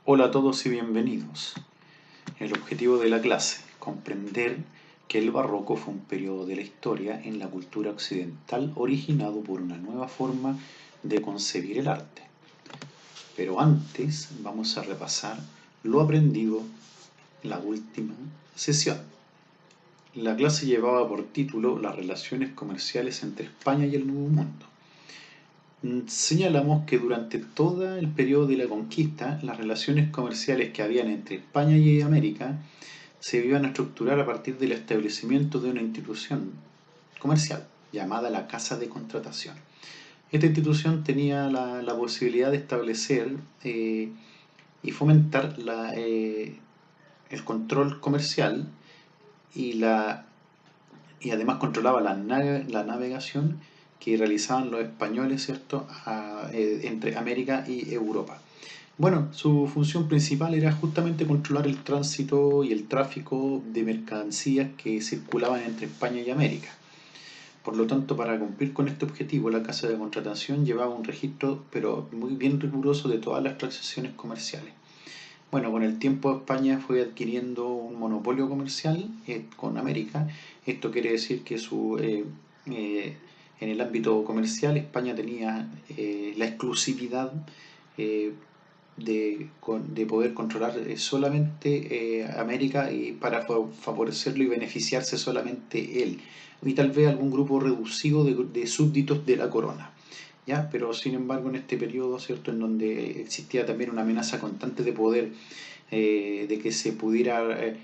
Hola a todos y bienvenidos. El objetivo de la clase, comprender que el barroco fue un periodo de la historia en la cultura occidental originado por una nueva forma de concebir el arte. Pero antes vamos a repasar lo aprendido en la última sesión. La clase llevaba por título Las relaciones comerciales entre España y el Nuevo Mundo. Señalamos que durante todo el periodo de la conquista, las relaciones comerciales que habían entre España y América se iban a estructurar a partir del establecimiento de una institución comercial llamada la Casa de Contratación. Esta institución tenía la posibilidad de establecer y fomentar el control comercial y, y además controlaba la navegación que realizaban los españoles, ¿cierto?, entre América y Europa. Bueno, su función principal era justamente controlar el tránsito y el tráfico de mercancías que circulaban entre España y América. Por lo tanto, para cumplir con este objetivo, la Casa de Contratación llevaba un registro, pero muy bien riguroso, de todas las transacciones comerciales. Bueno, con el tiempo España fue adquiriendo un monopolio comercial con América. Esto quiere decir que eh, en el ámbito comercial España tenía la exclusividad eh, de poder controlar solamente América, y para favorecerlo y beneficiarse solamente él, y tal vez algún grupo reducido de súbditos de la corona. ¿Ya? Pero sin embargo en este periodo, ¿cierto?, en donde existía también una amenaza constante de poder, de que se pudiera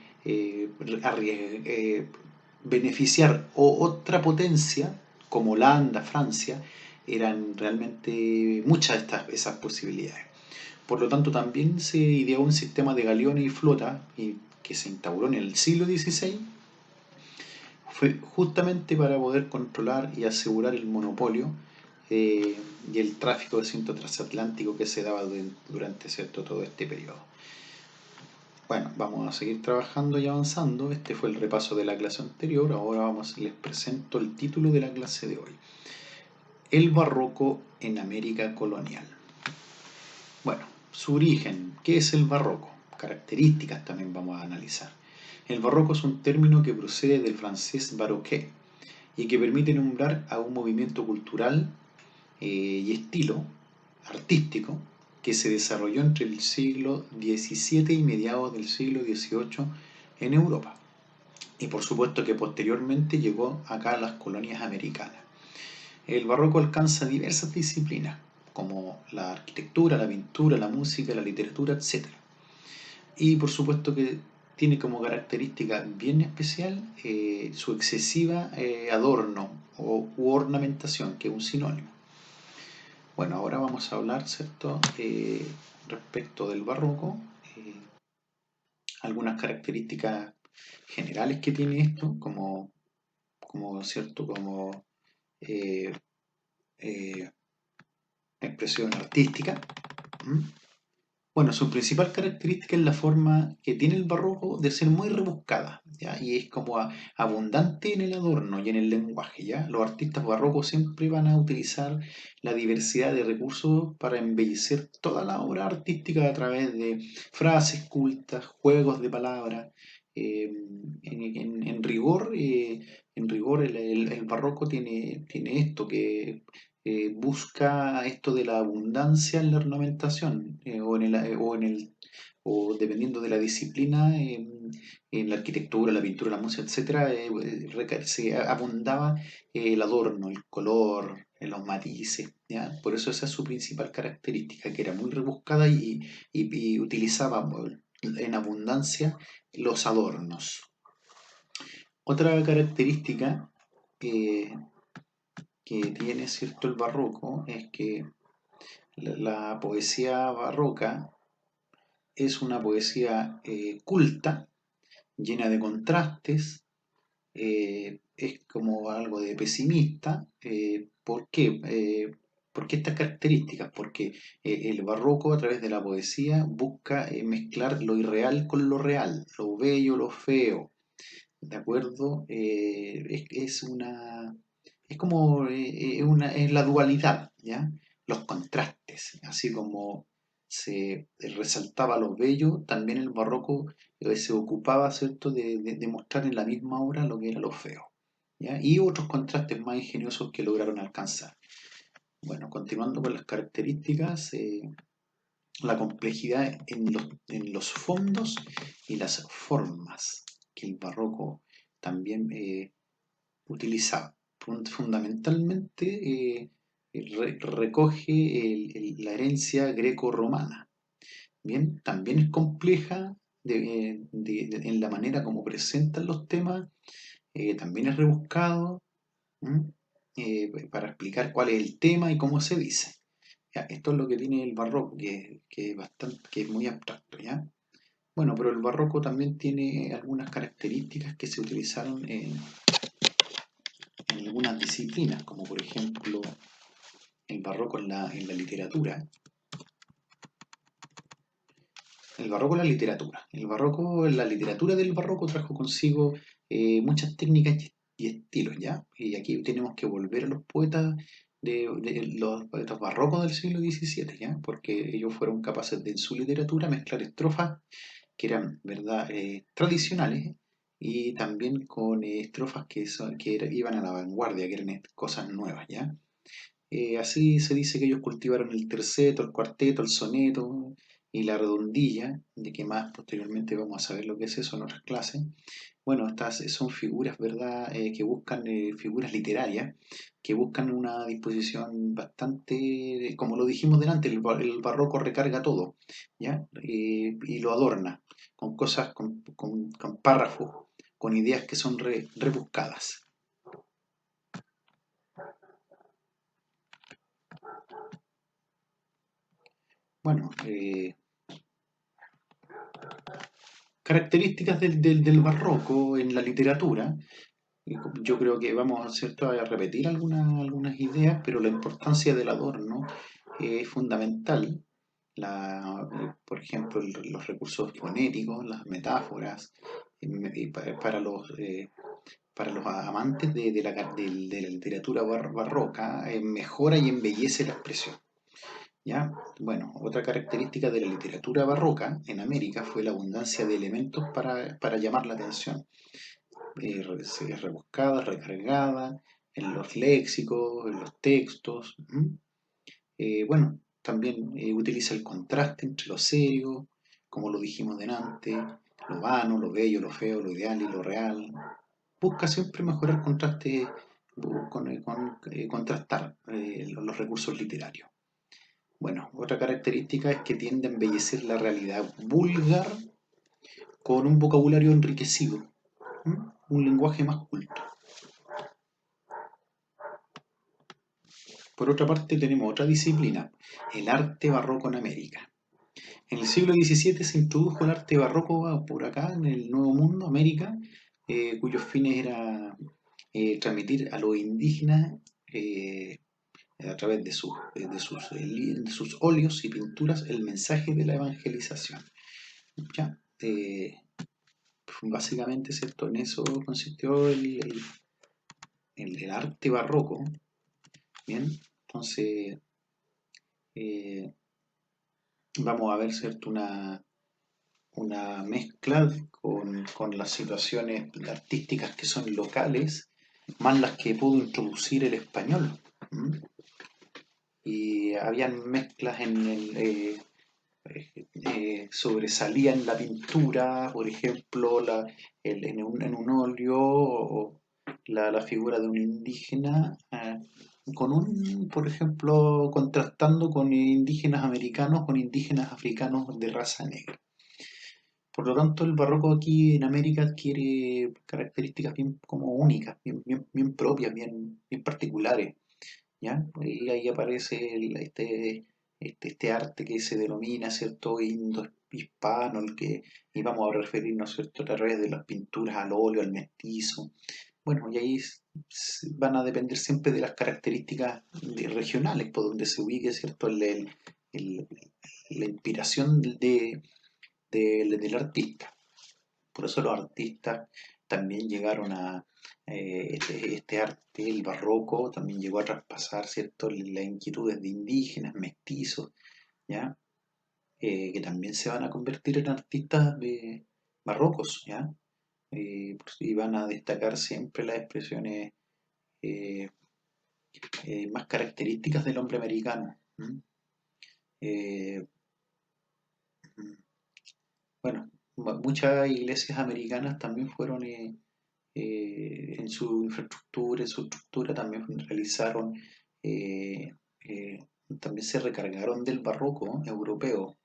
beneficiar o otra potencia como Holanda, Francia, eran realmente muchas esas posibilidades. Por lo tanto, también se ideó un sistema de galeones y flota que se instauró en el siglo XVI, fue justamente para poder controlar y asegurar el monopolio eh, y el tráfico de cinto transatlántico que se daba durante, ¿cierto?, todo este periodo. Bueno, vamos a seguir trabajando y avanzando. Este fue el repaso de la clase anterior. Ahora les presento el título de la clase de hoy: El barroco en América colonial. Bueno, su origen. ¿Qué es el barroco? Características también vamos a analizar. El barroco es un término que procede del francés baroque y que permite nombrar a un movimiento cultural y estilo artístico que se desarrolló entre el siglo XVII y mediados del siglo XVIII en Europa. Y por supuesto que posteriormente llegó acá a las colonias americanas. El barroco alcanza diversas disciplinas, como la arquitectura, la pintura, la música, la literatura, etc. Y por supuesto que tiene como característica bien especial su excesiva adorno u ornamentación, que es un sinónimo. Bueno, ahora vamos a hablar, ¿cierto?, respecto del barroco, eh, algunas características generales que tiene esto, ¿cierto?, como eh, eh, expresión artística. ¿Mm? Bueno, su principal característica es la forma que tiene el barroco de ser muy rebuscada, ¿ya? Y es como abundante en el adorno y en el lenguaje, ¿ya? Los artistas barrocos siempre van a utilizar la diversidad de recursos para embellecer toda la obra artística a través de frases cultas, juegos de palabras. En rigor el barroco tiene esto que busca esto de la abundancia en la ornamentación, o dependiendo de la disciplina, en la arquitectura, la pintura, la música, etcétera, se abundaba el adorno, el color, los matices, ¿ya? Por eso esa es su principal característica, que era muy rebuscada y utilizaba en abundancia los adornos. Otra característica eh, que tiene, cierto, el barroco es que la poesía barroca es una poesía culta, llena de contrastes, es como algo de pesimista. ¿Por qué? ¿Por qué estas características? Porque el barroco, a través de la poesía, busca mezclar lo irreal con lo real, lo bello, lo feo, ¿de acuerdo? Es como es la dualidad, ¿ya? Los contrastes, así como se resaltaba lo bello, también el barroco se ocupaba, ¿cierto?, de mostrar en la misma obra lo que era lo feo, ¿ya? Y otros contrastes más ingeniosos que lograron alcanzar. Bueno, continuando con las características, la complejidad en los fondos y las formas que el barroco también utilizaba. Fundamentalmente recoge la herencia greco-romana. Bien, también es compleja en la manera como presentan los temas, también es rebuscado, ¿m? Para explicar cuál es el tema y cómo se dice. Ya, esto es lo que tiene el barroco, que es muy abstracto, ¿ya? Bueno, pero el barroco también tiene algunas características que se utilizaron en algunas disciplinas, como por ejemplo el barroco en la literatura. El barroco en la literatura. La literatura del barroco trajo consigo muchas técnicas y estilos, ¿ya? Y aquí tenemos que volver a los poetas de los poetas barrocos del siglo XVII, ¿ya? Porque ellos fueron capaces de en su literatura mezclar estrofas que eran, ¿verdad?, tradicionales y también con estrofas iban a la vanguardia, que eran cosas nuevas, ¿ya? Así se dice que ellos cultivaron el terceto, el cuarteto, el soneto y la redondilla, de que más posteriormente vamos a saber lo que es eso en otras clases. Bueno, estas son figuras, ¿verdad?, que buscan, figuras literarias, que buscan una disposición bastante, como lo dijimos delante, el barroco recarga todo, ¿ya? Y lo adorna con cosas, con párrafos, con ideas que son rebuscadas. Bueno, características del barroco en la literatura. Yo creo que vamos, ¿cierto?, a repetir algunas ideas, pero la importancia del adorno es fundamental. Por ejemplo, los recursos fonéticos, las metáforas, para los amantes de la literatura barroca, mejora y embellece la expresión. ¿Ya? Bueno, otra característica de la literatura barroca en América fue la abundancia de elementos para llamar la atención. Rebuscada, recargada, en los léxicos, en los textos. Bueno, también utiliza el contraste entre lo serio, como lo dijimos delante, lo vano, lo bello, lo feo, lo ideal y lo real. Busca siempre mejorar contraste, contrastar los recursos literarios. Bueno, otra característica es que tiende a embellecer la realidad vulgar con un vocabulario enriquecido, un lenguaje más culto. Por otra parte, tenemos otra disciplina, el arte barroco en América. En el siglo XVII se introdujo el arte barroco por acá, en el Nuevo Mundo, América, cuyos fines era transmitir a los indígenas a través de sus óleos y pinturas el mensaje de la evangelización. ¿Ya? Básicamente, ¿cierto? En eso consistió el arte barroco. Bien, entonces eh, vamos a ver, ¿cierto?, una mezcla con las situaciones artísticas que son locales, más las que pudo introducir el español. ¿M? Y habían mezclas sobresalía en la pintura, por ejemplo, en un óleo, la figura de un indígena, por ejemplo, contrastando con indígenas americanos, con indígenas africanos de raza negra. Por lo tanto, el barroco aquí en América adquiere características bien como únicas, bien propias, bien particulares, ¿ya? Y ahí aparece este arte que se denomina, ¿cierto?, indo-hispano, y vamos a referirnos, ¿cierto?, a través de las pinturas al óleo, al mestizo. Bueno, y ahí van a depender siempre de las características regionales, por donde se ubique, ¿cierto?, el- la inspiración del artista. Por eso los artistas también llegaron este arte, el barroco, también llegó a traspasar, ¿cierto?, las inquietudes de indígenas, mestizos, ¿ya? que también se van a convertir en artistas barrocos, ¿ya? Y van a destacar siempre las expresiones eh, más características del hombre americano. ¿M? Eh, bueno, muchas iglesias americanas también fueron en su infraestructura, en su estructura, también realizaron, eh, eh, también se recargaron del barroco europeo,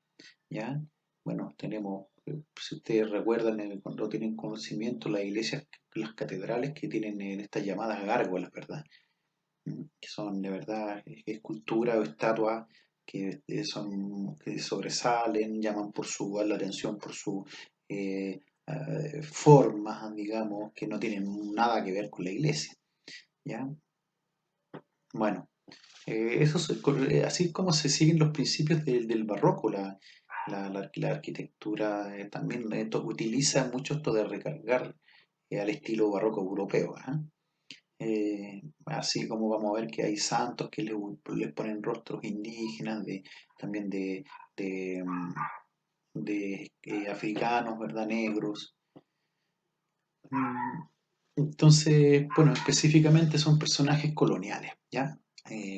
¿ya? Bueno, tenemos, si ustedes recuerdan, cuando tienen conocimiento, las iglesias, las catedrales que tienen estas llamadas gárgolas, ¿verdad? Que son de verdad esculturas o estatuas que sobresalen, llaman por la atención por su formas, digamos, que no tienen nada que ver con la iglesia, ¿ya? Bueno, así como se siguen los principios del barroco, la arquitectura también utiliza mucho esto de recargar al estilo barroco europeo, ¿ah? Así como vamos a ver que hay santos que les ponen rostros indígenas, también de africanos, ¿verdad? Negros. Mm, Entonces, bueno, específicamente son personajes coloniales, ¿ya?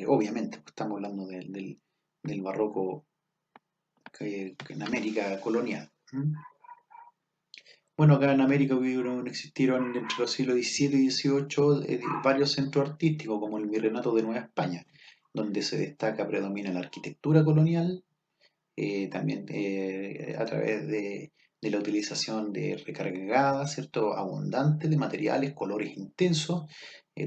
Obviamente, pues, estamos hablando del barroco que en América colonial. Bueno, acá en América existieron entre los siglos XVII y XVIII varios centros artísticos, como el Virreinato de Nueva España, donde se destaca, predomina la arquitectura colonial, también a través de la utilización de recargadas, ¿cierto? Abundante de materiales, colores intensos,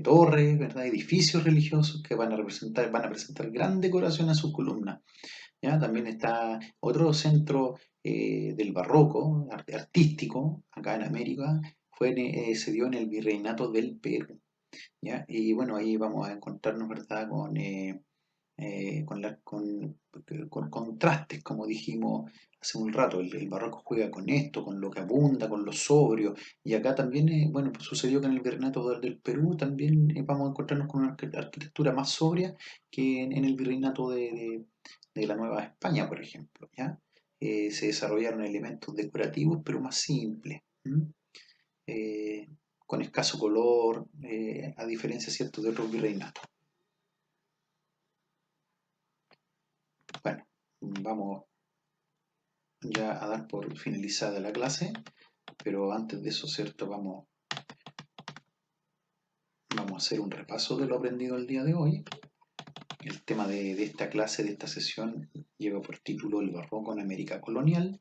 torres, ¿verdad? Edificios religiosos que van a presentar gran decoración a sus columnas. ¿Ya? También está otro centro del barroco, artístico, acá en América, se dio en el Virreinato del Perú. ¿Ya? Y bueno, ahí vamos a encontrarnos, ¿verdad? Con contrastes, como dijimos hace un rato. El barroco juega con esto, con lo que abunda, con lo sobrio. Y acá también, bueno, pues sucedió que en el Virreinato del Perú también vamos a encontrarnos con una arquitectura más sobria que en el Virreinato de la Nueva España, por ejemplo, ¿ya? Se desarrollaron elementos decorativos, pero más simples, eh, con escaso color, a diferencia, ¿cierto?, de otros virreinatos. Bueno, vamos ya a dar por finalizada la clase, pero antes de eso, ¿cierto?, vamos a hacer un repaso de lo aprendido el día de hoy. El tema de esta clase, de esta sesión, lleva por título El barroco en América colonial.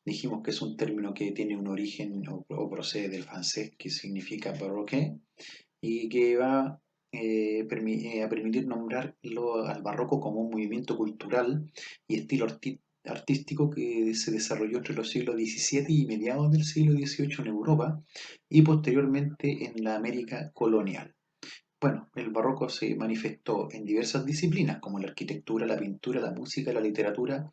Dijimos que es un término que tiene un origen o procede del francés que significa baroque y que va a permitir nombrarlo al barroco como un movimiento cultural y estilo artístico que se desarrolló entre los siglos XVII y mediados del siglo XVIII en Europa y posteriormente en la América colonial. Bueno, el barroco se manifestó en diversas disciplinas como la arquitectura, la pintura, la música, la literatura,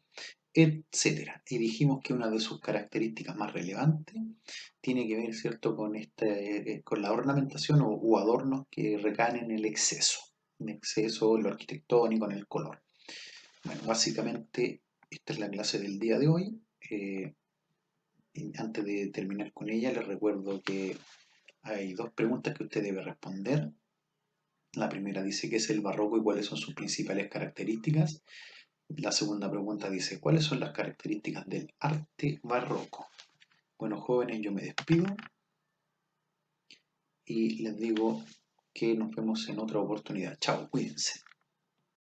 etcétera. Y dijimos que una de sus características más relevantes tiene que ver, ¿cierto?, con la ornamentación u adornos que recaen en exceso, en lo arquitectónico, en el color. Bueno, básicamente esta es la clase del día de hoy. Y antes de terminar con ella, les recuerdo que hay dos preguntas que usted debe responder. La primera dice qué es el barroco y cuáles son sus principales características. La segunda pregunta dice cuáles son las características del arte barroco. Bueno, jóvenes, yo me despido y les digo que nos vemos en otra oportunidad. Chao, cuídense.